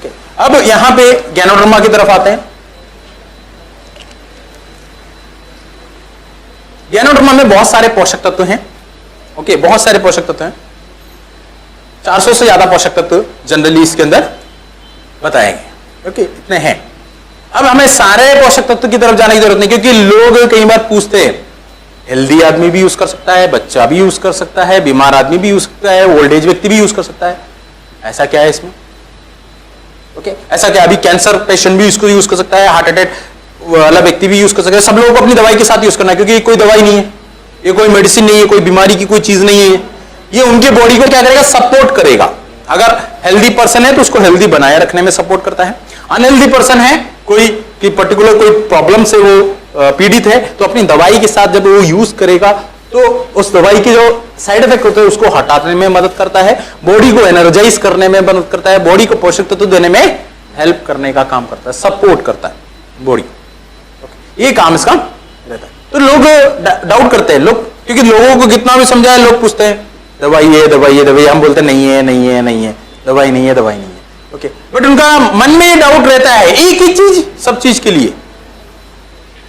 Okay, अब यहां पे गैनोडर्मा की तरफ आते हैं। गैनोडर्मा में बहुत सारे पोषक तत्व हैं। ओके, बहुत सारे पोषक तत्व हैं, 400 से ज्यादा पोषक तत्व जनरली इसके अंदर बताए गए। ओके, इतने हैं। अब हमें सारे पोषक तत्व की तरफ जाने की जरूरत नहीं, क्योंकि लोग कई बार पूछते हैं हेल्दी आदमी भी यूज कर सकता है, बच्चा भी यूज कर सकता है, बीमार आदमी भी यूज कर सकता है, ओल्ड एज व्यक्ति भी यूज कर सकता है। ऐसा क्या है इसमें? ओके, ऐसा क्या? अभी कैंसर पेशेंट भी इसको यूज कर सकता है, हार्ट अटैक वाला व्यक्ति भी यूज कर सकता है। सब लोगों को अपनी दवाई के साथ यूज करना है, क्योंकि ये कोई दवाई नहीं है, ये कोई मेडिसिन नहीं है, कोई बीमारी की कोई चीज नहीं है। ये उनके बॉडी को क्या करेगा? सपोर्ट करेगा। अगर हेल्दी पर्सन है तो उसको हेल्दी बनाए रखने में सपोर्ट करता है। अनहेल्दी पर्सन है, कोई पर्टिकुलर कोई प्रॉब्लम से वो पीड़ित है, तो अपनी दवाई के साथ जब वो यूज करेगा तो उस दवाई के जो साइड इफेक्ट होते हैं उसको हटाने में मदद करता है, बॉडी को एनर्जाइज करने में मदद करता है, बॉडी को पोषक तत्व देने में हेल्प करने का काम करता है, सपोर्ट करता है बॉडी। ये काम इसका रहता है। तो लोग डाउट करते हैं, लोग, क्योंकि लोगों को कितना भी समझाए, लोग पूछते हैं दवाई है, दवाई है, दवाई, हम बोलते नहीं है, नहीं है, नहीं है, दवाई नहीं है, दवाई नहीं है। ओके, बट उनका मन में डाउट रहता है एक ही चीज सब चीज के लिए।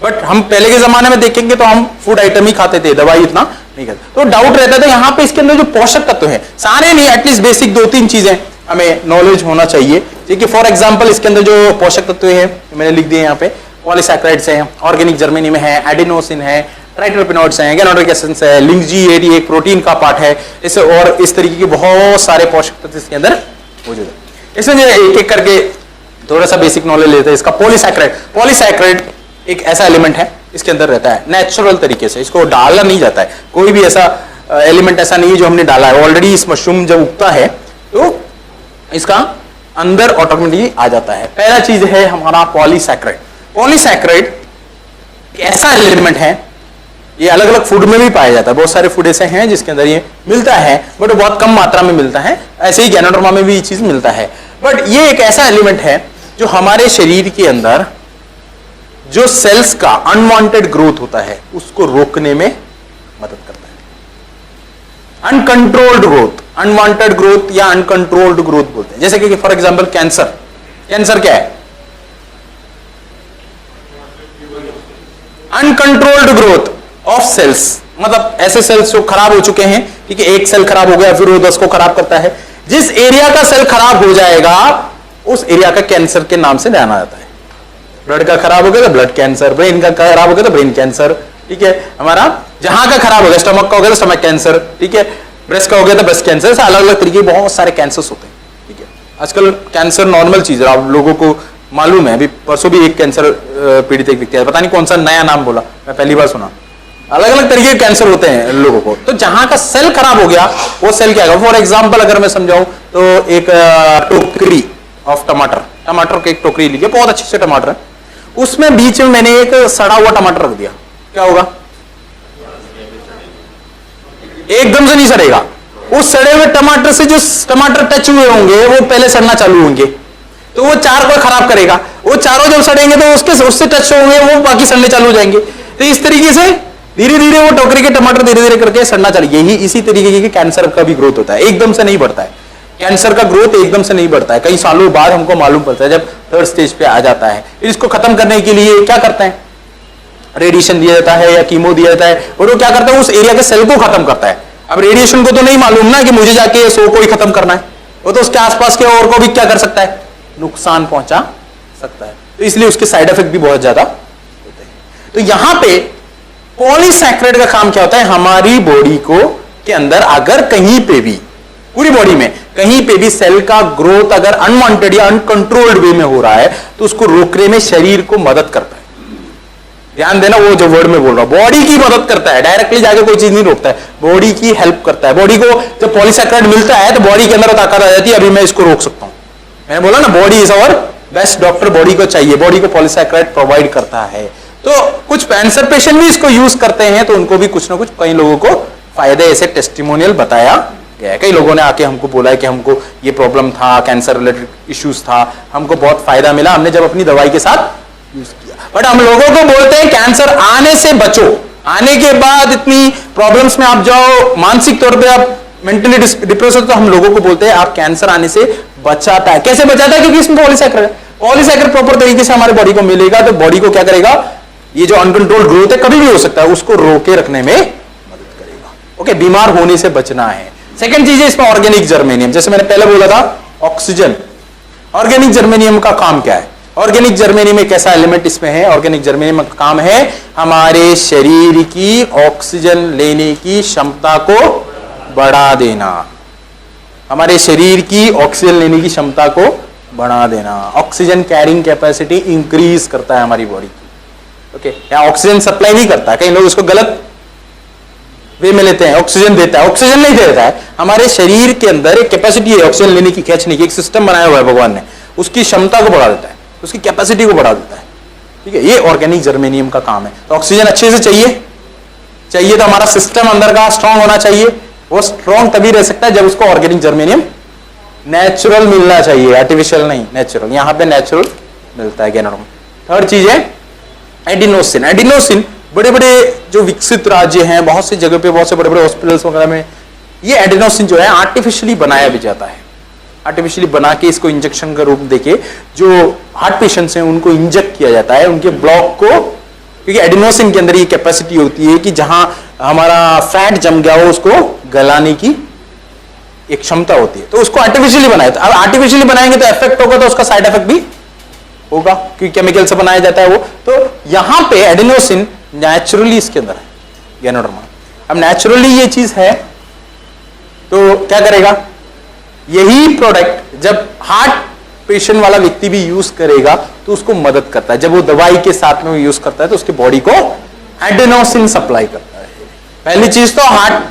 बट हम पहले के जमाने में देखेंगे तो हम फूड आइटम ही खाते थे, दवाई इतना नहीं खाते, तो डाउट रहता था। यहाँ पे इसके अंदर जो पोषक तत्व है, सारे नहीं, एटलीस्ट बेसिक 2-3 चीजें हमें नॉलेज होना चाहिए। ठीक है, फॉर एग्जाम्पल इसके अंदर जो पोषक तत्व है मैंने लिख दिए यहाँ पे, पॉलीसैकेराइड्स हैं, ऑर्गेनिक जर्मेनी में है, एडिनोसिन है, ट्राइटरपेनॉइड्स हैं, गैनोडिक एसिड्स है, लिंक G8 एक प्रोटीन का पार्ट है, इसे और इस तरीके के बहुत सारे पोषक तत्व इसके अंदर मौजूद है। इसमें एक एक करके थोड़ा सा बेसिक नॉलेज लेते हैं। इसका पॉलीसैकेराइड, पॉलीसैकेराइड एक ऐसा एलिमेंट है इसके अंदर रहता है नेचुरल तरीके से, इसको डालना नहीं जाता है, कोई भी ऐसा एलिमेंट ऐसा नहीं है जो हमने डाला है। ऑलरेडी इस मशरूम जब उगता है तो इसका अंदर ऑटोमेटिकली आ जाता है। पहला चीज है हमारा पॉलीसैकेराइड। पॉलीसैकेराइड ऐसा एलिमेंट है, ये अलग अलग फूड में भी पाया जाता है, बहुत सारे फूड ऐसे हैं जिसके अंदर ये मिलता है, बट बहुत कम मात्रा में मिलता है। ऐसे ही गैनोडर्मा में भी ये चीज मिलता है। बट ये एक ऐसा एलिमेंट है जो हमारे शरीर के अंदर जो सेल्स का अनवांटेड ग्रोथ होता है उसको रोकने में मदद करता है। अनकंट्रोल्ड ग्रोथ, अनवांटेड ग्रोथ या अनकंट्रोल्ड ग्रोथ बोलते हैं। जैसे कि फॉर एग्जांपल कैंसर, कैंसर क्या है? अनकंट्रोल्ड ग्रोथ ऑफ सेल्स, मतलब ऐसे सेल्स जो खराब हो चुके हैं, ठीक है, एक सेल खराब हो गया फिर वो 10 को खराब करता है। जिस एरिया का सेल खराब हो जाएगा उस एरिया का कैंसर के नाम से जाना जाता है। ब्लड का खराब हो गया तो ब्लड कैंसर, ब्रेन का खराब हो गया तो ब्रेन कैंसर, ठीक है, हमारा जहां का खराब हो गया, स्टमक का हो गया तो स्टमक कैंसर, ठीक है, ब्रेस्ट का हो गया तो ब्रेस्ट कैंसर। अलग अलग तरीके बहुत सारे कैंसर्स होते हैं, ठीक है। आजकल कैंसर नॉर्मल चीज है, आप लोगों को मालूम है। अभी परसों भी एक कैंसर पीड़ित एक व्यक्ति है, पता नहीं कौन सा नया नाम बोला, मैं पहली बार सुना। अलग अलग तरीके के कैंसर होते हैं लोगों को। तो जहां का सेल खराब हो गया वो सेल क्या है? फॉर एग्जाम्पल अगर मैं समझाऊं तो एक टोकरी ऑफ टमाटर, टमाटर की एक टोकरी लीजिए, बहुत अच्छे से टमाटर है, उसमें बीच में मैंने एक सड़ा हुआ टमाटर रख दिया, क्या होगा? एकदम से नहीं सड़ेगा। उस सड़े हुए टमाटर से जो टमाटर टच हुए होंगे वो पहले सड़ना चालू होंगे, तो वो चार को खराब करेगा। वो चारों जब सड़ेंगे तो उससे टच होंगे, वो बाकी सड़ने चालू हो जाएंगे। तो इस तरीके से धीरे धीरे वो टोकरी के टमाटर धीरे धीरे करके सड़ना चालू। यही इसी तरीके के कैंसर का भी ग्रोथ होता है, एकदम से नहीं बढ़ता है। कैंसर का ग्रोथ एकदम से नहीं बढ़ता है, कई सालों बाद हमको मालूम पड़ता है जब 3rd स्टेज पे आ जाता है। इसको खत्म करने के लिए क्या करते हैं? रेडिएशन दिया जाता है या कीमो दिया जाता है, और वो क्या करता है? उस एरिया के सेल को खत्म करता है। अब रेडिएशन को तो नहीं मालूम ना कि मुझे जाके 100 को ही खत्म करना है, वो तो उसके आसपास के और को भी क्या कर सकता है? नुकसान पहुंचा सकता है। तो इसलिए उसके साइड इफेक्ट भी बहुत ज्यादा होते हैं। तो यहां पे पॉलीसैकेराइड का काम क्या होता है? हमारी बॉडी को के अंदर अगर कहीं पे भी, पूरी बॉडी में कहीं पे भी सेल का ग्रोथ अगर अनवांटेड या अनकंट्रोल्ड वे में हो रहा है तो उसको रोकने में शरीर को मदद करता है। ध्यान देना, वो जो वर्ड में बोल रहा हूं, बॉडी की मदद करता है, डायरेक्टली जाके कोई चीज नहीं रोकता है, बॉडी की हेल्प करता है। बॉडी को जब पॉलीसैकेराइड मिलता है तो बॉडी के अंदर ताकत आ जाती है, अभी मैं इसको रोक सकता हूं। मैंने बोला ना, body is our best doctor, body को चाहिए, बॉडी को पॉलीसैकेराइड प्रोवाइड करता है। तो कुछ कैंसर पेशेंट भी इसको यूज करते हैं, तो उनको भी कुछ ना कुछ कई लोगों को फायदे ऐसे टेस्टिमोनियल बताया गया है। कई लोगों ने आके हमको बोला है कि हमको ये प्रॉब्लम था, कैंसर रिलेटेड इश्यूज था, हमको बहुत फायदा मिला हमने जब अपनी दवाई के साथ यूज किया। बट हम लोगों को बोलते हैं कैंसर आने से बचो, आने के बाद इतनी प्रॉब्लम्स में आप जाओ, मानसिक तौर पे आप मेंटली डिप्रेस होता है तो हम लोगों को बोलते हैं आप कैंसर आने से बचाता है। कैसे बचाता है? क्योंकि इसमें पॉलीसैकेराइड है। पॉलीसैकेराइड प्रॉपर तरीके से हमारे बॉडी को मिलेगा तो बॉडी को क्या करेगा, ये जो अनकंट्रोल्ड ग्रोथ है कभी भी हो सकता है, उसको रोके रखने में मदद करेगा। ओके, बीमार होने से बचना है। सेकंड चीज है इसमें ऑर्गेनिक जर्मेनियम, जैसे मैंने पहले बोला था ऑक्सीजन। ऑर्गेनिक जर्मेनियम का काम क्या है? ऑर्गेनिक जर्मेनियम एक ऐसा एलिमेंट इसमें है, ऑर्गेनिक जर्मेनियम का काम है हमारे शरीर की ऑक्सीजन लेने की क्षमता को बढ़ा देना, हमारे शरीर की ऑक्सीजन लेने की क्षमता को बढ़ा देना। ऑक्सीजन कैरिंग कैपेसिटी इंक्रीज करता है हमारी बॉडी की। ओके, यहाँ ऑक्सीजन सप्लाई नहीं करता, कई लोग इसको गलत वे में लेते हैं, ऑक्सीजन देता है, ऑक्सीजन नहीं देता है। हमारे शरीर के अंदर एक कैपेसिटी है ऑक्सीजन लेने की, खींचने की, एक सिस्टम बनाया हुआ है भगवान ने, उसकी क्षमता को बढ़ा देता है, उसकी कैपेसिटी को बढ़ा देता है। ठीक है, ये ऑर्गेनिक जर्मेनियम का काम है। तो ऑक्सीजन अच्छे से चाहिए तो हमारा सिस्टम अंदर का स्ट्रांग होना चाहिए। वो स्ट्रांग तभी रह सकता है जब उसको ऑर्गेनिक जर्मेनियम नेचुरल मिलना चाहिए, आर्टिफिशियल नहीं, नेचुरल। यहां पे नेचुरल मिलता है गैनोडर्म। थर्ड चीज है एडिनोसिन। एडिनोसिन बड़े बड़े जो विकसित राज्य हैं, बहुत सी जगह पे, बहुत से बड़े बड़े हॉस्पिटल्स वगैरह में ये एडिनोसिन जो है आर्टिफिशियली बनाया भी जाता है। आर्टिफिशियली बना के इसको इंजेक्शन का रूप देके जो हार्ट पेशेंट्स हैं उनको इंजेक्ट किया जाता है उनके ब्लॉक को, क्योंकि एडिनोसिन के अंदर ये कैपेसिटी होती है कि जहां हमारा फैट जम गया हो उसको गलाने की एक क्षमता होती है, तो उसको आर्टिफिशियली बनाया। अब आर्टिफिशियली बनाएंगे तो इफेक्ट होगा, तो उसका साइड इफेक्ट भी होगा क्योंकि केमिकल से बनाया जाता है वो। तो यहां पे एडिनोसिन नेचुरली इसके अंदर है गैनोडर्मा। अब नेचुरली ये चीज है तो क्या करेगा, यही प्रोडक्ट जब हार्ट पेशेंट वाला व्यक्ति भी यूज करेगा तो उसको मदद करता है। जब वो दवाई के साथ में वो यूज करता है तो उसकी बॉडी को एडिनोसिन सप्लाई करता है। पहली चीज तो हार्ट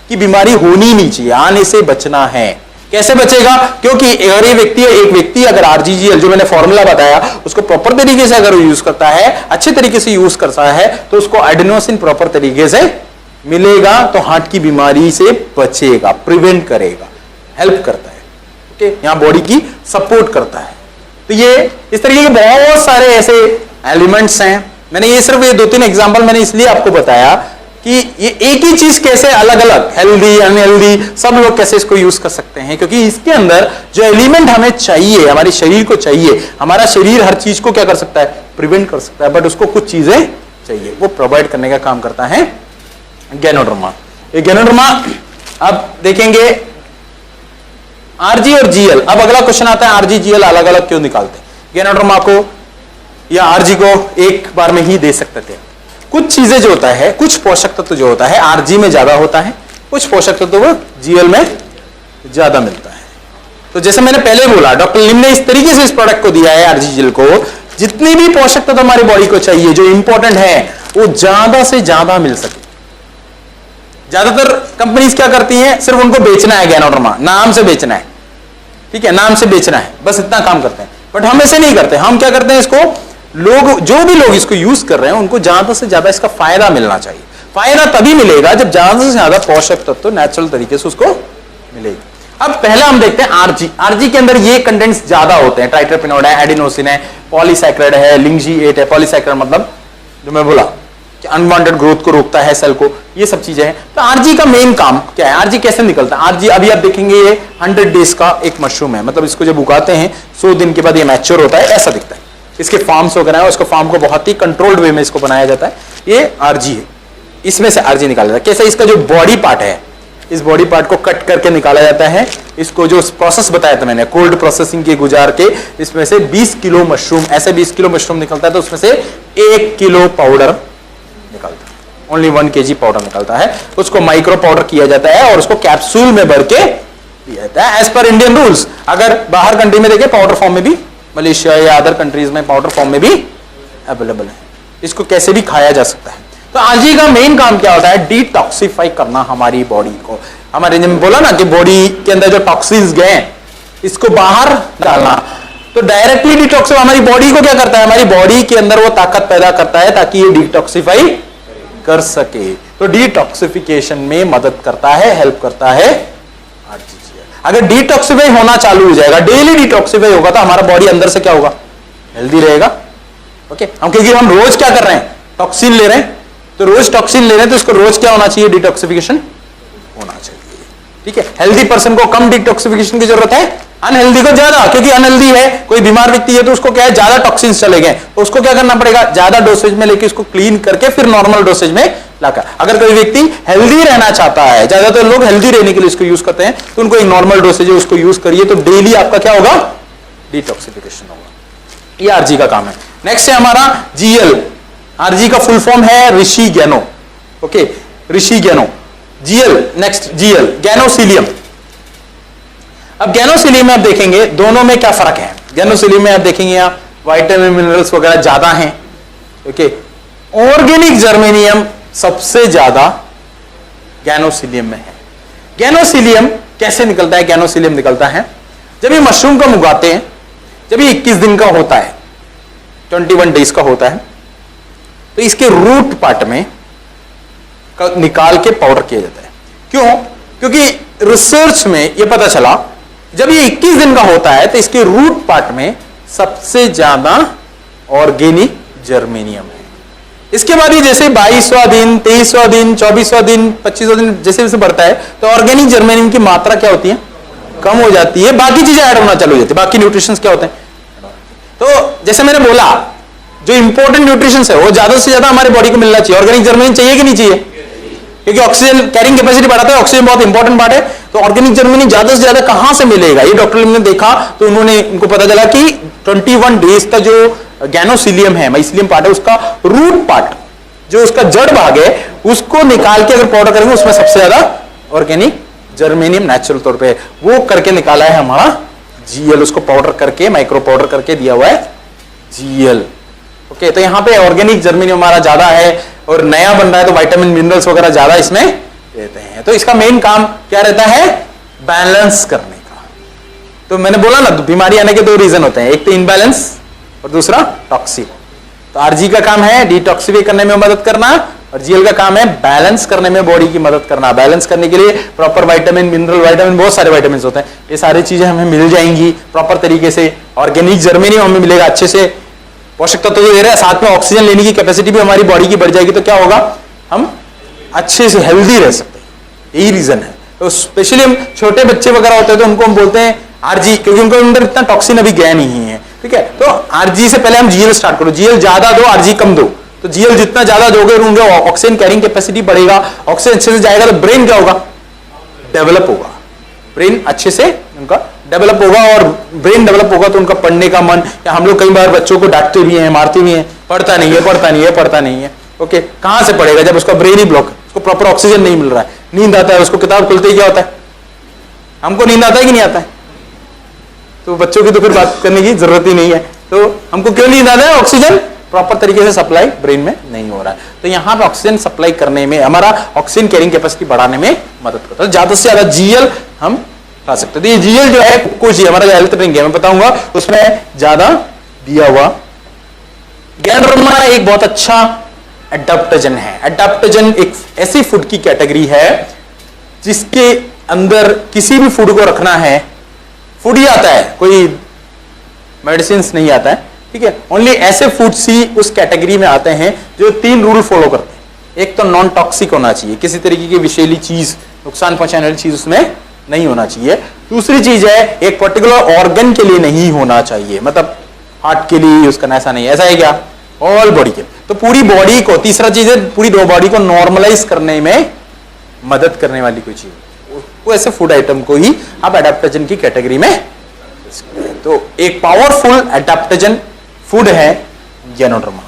की बीमारी होनी नहीं चाहिए, आने से बचना है। कैसे बचेगा? क्योंकि अगर ये व्यक्ति, एक व्यक्ति अगर आरजीजीएल जो मैंने फॉर्मूला बताया उसको प्रॉपर तरीके से अगर यूज करता है, अच्छे तरीके से यूज करता है, तो उसको एडिनोसिन प्रॉपर तरीके से मिलेगा तो हार्ट की बीमारी से बचेगा, प्रिवेंट करेगा, हेल्प करता है। ओके, यहां बॉडी की सपोर्ट करता है। तो ये इस तरीके के बहुत सारे ऐसे एलिमेंट्स हैं। मैंने ये सिर्फ ये 2-3 एग्जांपल मैंने इसलिए आपको बताया कि ये एक ही चीज कैसे अलग अलग, हेल्दी अनहेल्दी, सब लोग कैसे इसको यूज कर सकते हैं, क्योंकि इसके अंदर जो एलिमेंट हमें चाहिए, हमारे शरीर को चाहिए, हमारा शरीर हर चीज को क्या कर सकता है, प्रिवेंट कर सकता है, बट उसको कुछ चीजें चाहिए, वो प्रोवाइड करने का काम करता है गैनोडर्मा। ये गैनोडर्मा अब देखेंगे आरजी और जीएल। अब अगला क्वेश्चन आता है आरजी जीएल अलग अलग क्यों निकालते हैं? गैनोडर्मा को या आरजी को एक बार में ही दे सकते थे। कुछ चीजें जो होता है, कुछ पोषक तत्व जो होता है आरजी में ज्यादा होता है, कुछ पोषक तत्व वो जीएल में ज्यादा मिलता है। तो जैसे मैंने पहले बोला, डॉक्टर लिम ने इस तरीके से इस प्रोडक्ट को दिया है आरजीजीएल को, जितनी भी पोषक तत्व हमारी बॉडी को चाहिए जो इंपॉर्टेंट है वो ज्यादा से ज्यादा मिल सके। ज्यादातर कंपनीज क्या करती हैं, सिर्फ उनको बेचना है गैनोडर्मा, नाम से बेचना है, ठीक है, नाम से बेचना है, बस इतना काम करते हैं। बट हम ऐसे नहीं करते। हम क्या करते हैं, इसको लोग, जो भी लोग इसको यूज कर रहे हैं उनको ज्यादा से ज्यादा इसका फायदा मिलना चाहिए। फायदा तभी मिलेगा जब ज्यादा से ज्यादा पोषक तत्व नेचुरल तरीके से उसको मिलेगा। अब पहला हम देखते हैं आरजी। आरजी के अंदर ये कंटेंट्स ज्यादा होते हैं, ट्राइटरपिनोड है, एडिनोसिन है, पॉलीसैकेराइड है, लिंजी-8 है। पॉलीसैकेराइड मतलब जो मैं बोला कि अनवांटेड ग्रोथ को रोकता है सेल को, ये सब चीजें हैं। तो आरजी का मेन काम क्या है, आरजी कैसे निकलता है? आरजी अभी आप देखेंगे ये 100 डेज का एक मशरूम है, मतलब इसको जब उगाते हैं 100 दिन के बाद ये मैच्योर होता है, ऐसा दिखता है। इसके फार्म्स वगैरह है, उसको फार्म को बहुत ही कंट्रोल्ड वे में इसको बनाया जाता है। ये आरजी है, इसमें से आरजी निकाला जाता है। कैसे? इसका जो बॉडी पार्ट है, इस बॉडी पार्ट को कट करके निकाला जाता है। इसको जो प्रोसेस बताया था मैंने, कोल्ड प्रोसेसिंग के गुजार के, इसमें से 20 किलो मशरूम, ऐसे 20 किलो मशरूम निकलता है, तो उसमें से 1 किलो पाउडर निकलता है, ओनली 1 kg पाउडर निकलता है। उसको माइक्रो पाउडर किया जाता है और उसको कैप्सूल में भर के दिया जाता है एज पर इंडियन रूल्स। अगर बाहर कंट्री में देखें पाउडर फॉर्म में भी, मलेशिया या अदर कंट्रीज में पाउडर फॉर्म में भी अवेलेबल है, इसको कैसे भी खाया जा सकता है। तो आरजी का मेन काम क्या होता है, डिटॉक्सिफाई करना हमारी बॉडी को। हमारे जब बोला ना कि बॉडी के अंदर जो टॉक्सिन्स गए इसको बाहर डालना, तो डायरेक्टली डिटॉक्सिफाई हमारी बॉडी को क्या करता है, हमारी बॉडी के अंदर वो ताकत पैदा करता है ताकि ये डिटॉक्सिफाई कर सके। तो डिटॉक्सिफिकेशन में मदद करता है, हेल्प करता है आरजीजीएल। अगर डिटॉक्सिफाई होना चालू हो जाएगा, डेली डिटॉक्सिफाई होगा, तो हमारा बॉडी अंदर से क्या होगा, हेल्दी रहेगा। ओके, हम क्योंकि हम रोज क्या कर रहे हैं, टॉक्सिन ले रहे हैं, तो रोज टॉक्सिन ले रहे हैं, तो इसको रोज क्या होना चाहिए, डिटॉक्सिफिकेशन होना चाहिए। ठीक है, हेल्दी पर्सन को कम डिटॉक्सिफिकेशन की जरूरत है, अनहेल्दी को ज्यादा, क्योंकि अनहेल्दी है, कोई बीमार व्यक्ति है तो उसको क्या है, ज्यादा टॉक्सिन्स चले गए, तो उसको क्या करना पड़ेगा, ज्यादा डोसेज में लेके उसको क्लीन करके फिर नॉर्मल डोसेज में लाकर। अगर कोई व्यक्ति हेल्दी रहना चाहता है, ज्यादातर लोग हेल्दी रहने के लिए इसको यूज करते हैं, तो उनको एक नॉर्मल डोसेज है उसको यूज करिए, तो डेली आपका क्या होगा, डिटॉक्सिफिकेशन होगा। ये आरजी का काम है। नेक्स्ट है हमारा जीएल। आरजी का फुल फॉर्म है ऋषि गैनो। ओके, ऋषि गैनो, जीएल। नेक्स्ट जीएल, गैनोसिलियम। अब गैनोसिलियम में आप देखेंगे दोनों में क्या फर्क है। गैनोसिलियम में आप देखेंगे यहां विटामिन मिनरल्स वगैरह ज्यादा हैं। ओके, ऑर्गेनिक जर्मेनियम सबसे ज्यादा गैनोसिलियम में है। गैनोसिलियम कैसे निकलता है? गैनोसिलियम निकलता है जब ये मशरूम को उगाते हैं, जब ये 21 दिन का होता है, 21 डेज का होता है, तो इसके रूट पार्ट में निकाल के पाउडर किया जाता है। क्यों? क्योंकि रिसर्च में ये पता चला जब ये 21 दिन का होता है तो इसके रूट पार्ट में सबसे ज्यादा ऑर्गेनिक जर्मेनियम है। इसके बाद ही जैसे 22वां दिन, 23वां दिन, 24वां दिन, 25वां दिन जैसे जैसे बढ़ता है तो ऑर्गेनिक जर्मेनियम की मात्रा क्या होती है, कम हो जाती है, बाकी चीजें ऐड होना चालू हो जाती है, बाकी न्यूट्रिशंस क्या होते हैं। तो जैसे मैंने बोला जो इंपॉर्टेंट न्यूट्रिशंस है वो ज्यादा से ज्यादा हमारे बॉडी को मिलना चाहिए। ऑर्गेनिक जर्मेनियम चाहिए कि नहीं चाहिए? क्योंकि ऑक्सीजन कैरिंग कैपेसिटी बढ़ाता है, ऑक्सीजन बहुत इंपॉर्टेंट पार्ट है। तो ऑर्गेनिक जर्मेनियम ज्यादा से ज्यादा कहां से मिलेगा, ये डॉक्टर ने देखा तो उनको पता चला कि 21 डेज का जो गैनोसिलियम है, माइसिलियम पार्ट है, उसका रूट पार्ट जो उसका जड़ भाग है उसको निकाल के अगर पाउडर करेंगे उसमें सबसे ज्यादा ऑर्गेनिक जर्मेनियम नेचुरल तौर पे वो करके निकाला है हमारा जीएल। उसको पाउडर करके, माइक्रो पाउडर करके दिया हुआ है जीएल। ओके, तो यहां पे ऑर्गेनिक जर्मेनियम हमारा ज्यादा है और नया बन रहा है तो विटामिन मिनरल्स वगैरह ज्यादा इसमें देते हैं। तो इसका मेन काम क्या रहता है, बैलेंस करने का। तो मैंने बोला ना बीमारी आने के दो रीजन होते हैं, एक तो इनबैलेंस और दूसरा टॉक्सिक। तो आरजी का काम है डिटॉक्सिफाई करने में मदद करना और जीएल का काम है बैलेंस करने में बॉडी की मदद करना। बैलेंस करने के लिए प्रॉपर विटामिन, मिनरल, विटामिन, बहुत सारे विटामिन होते हैं, ये सारी चीजें हमें मिल जाएंगी प्रॉपर तरीके से। ऑर्गेनिक जर्मेनियम हमें मिलेगा अच्छे से, पोषक तत्व तो दे रहे हैं, साथ में ऑक्सीजन लेने की कैपेसिटी भी हमारी बॉडी की बढ़ जाएगी। तो क्या होगा, हम अच्छे से हेल्दी रह सकते हैं। यही रीजन है। तो स्पेशली हम छोटे बच्चे वगैरह होते हैं तो उनको हम बोलते हैं आरजी, क्योंकि उनके अंदर इतना टॉक्सिन अभी गया नहीं है। ठीक है, तो आरजी से पहले हम जीएल स्टार्ट करो। जीएल ज्यादा दो, आरजी कम दो। तो जीएल जितना ज्यादा दोगे उनके ऑक्सीजन कैरिंग कैपेसिटी बढ़ेगा, ऑक्सीजन अच्छे से जाएगा तो ब्रेन क्या होगा, डेवलप होगा। ब्रेन अच्छे से उनका डेवलप होगा और ब्रेन डेवलप होगा तो उनका पढ़ने का मन, या हम लोग कई बार बच्चों को डांटते भी हैं, मारते भी हैं, पढ़ता नहीं है, पढ़ता नहीं है, पढ़ता नहीं है। ओके, कहां से पढ़ेगा जब उसका ब्रेन ही ब्लॉक है, उसको प्रॉपर ऑक्सीजन नहीं मिल रहा है। नींद आता है उसको, किताब खुलते ही क्या होता है, हमको नींद आता है कि नहीं आता है? तो बच्चों की तो फिर बात करने की जरूरत ही नहीं है। तो हमको क्यों नींद आता है, ऑक्सीजन प्रॉपर तरीके से सप्लाई ब्रेन में नहीं हो रहा है। तो यहां पे ऑक्सीजन सप्लाई करने में, हमारा ऑक्सीजन कैरिंग कैपेसिटी बढ़ाने में मदद करता है। ज्यादा से ज्यादा जीएल हम खा सकते हैं। तो ये जीएल जो है कुछ हमारा जो हेल्थ ड्रिंक है मैं बताऊंगा उसमें ज्यादा दिया हुआ। गैनोडर्मा एक बहुत अच्छा एडाप्टोजन है। एडाप्टोजन एक ऐसी फूड की कैटेगरी है जिसके अंदर किसी भी फूड को रखना है, फूड ही आता है, कोई मेडिसिन नहीं आता है। ठीक है, ओनली ऐसे फूड्स ही उस कैटेगरी में आते हैं जो 3 रूल फॉलो करते हैं। एक तो नॉन टॉक्सिक होना चाहिए, किसी तरीके की विषैली चीज, नुकसान पहुंचाने वाली चीज उसमें नहीं होना चाहिए। दूसरी चीज है एक पर्टिकुलर ऑर्गन के लिए नहीं होना चाहिए, मतलब हार्ट के लिए उसका ऐसा नहीं है, ऐसा है क्या, ऑल बॉडी के। तो पूरी बॉडी को, तीसरा चीज है पूरी बॉडी को नॉर्मलाइज करने में मदद करने वाली कोई चीज, वो ऐसे फूड आइटम को ही आप एडाप्टोजन की कैटेगरी में। तो एक पावरफुल एडाप्टोजन फूड है गैनोडर्मा।